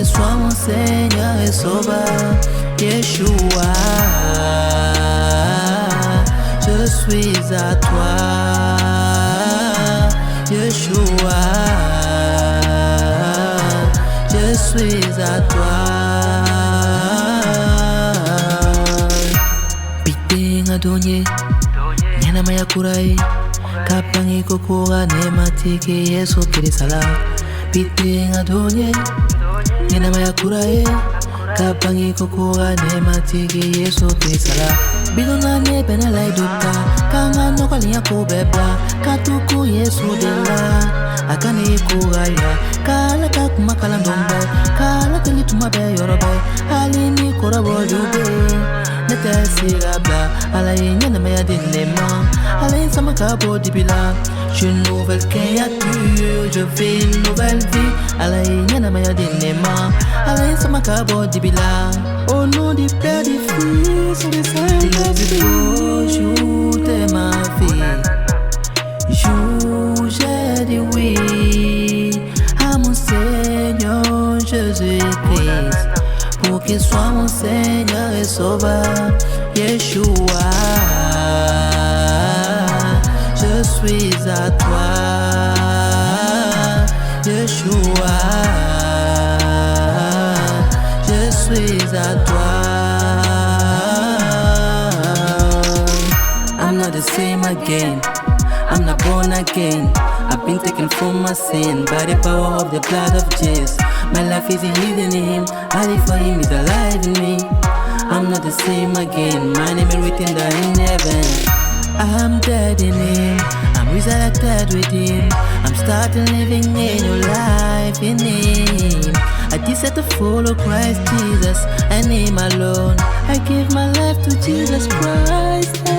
Sois mon Seigneur et Sauveur, Yeshua. Je suis à toi, Yeshua. Je suis à toi. Piting adonye, nyana maya kurai, kapangi kokora ne matiki Yesu kirisala. Piting adonye. Nina maya kurae, kapangi kokora ne matigi Yesu Krisala. Bigona ne pena lai duta, kanga no kalia ko bebla, katuku Yesu dela. Akane kuraya, kala kakuma kala ndombe, kala kelituma be yorobe, alini kora bojube. Nete sirabla, alaye nyana maya dinema, alaye samaka bodibila. Je suis une nouvelle créature, je fais une nouvelle vie. Alaye nyana maya dinema, alaye samaka dibila. Au nom du Père, du Fils et du Saint-Esprit. Jour de ma vie, jour j'ai dit oui à mon Seigneur Jésus-Christ, pour qu'il soit mon Seigneur et Sauveur, Yeshua. Je suis à toi, Yeshua. Je suis à toi. I'm not the same again. I'm not born again. I've been taken from my sin by the power of the blood of Jesus. My life is hidden in Him. I live for Him, is alive in me. I'm not the same again. My name is written down in heaven. I'm dead in Him, I'm resurrected with Him. I'm starting living a new life in Him. I decide to follow Christ Jesus and Him alone. I give my life to Jesus Christ.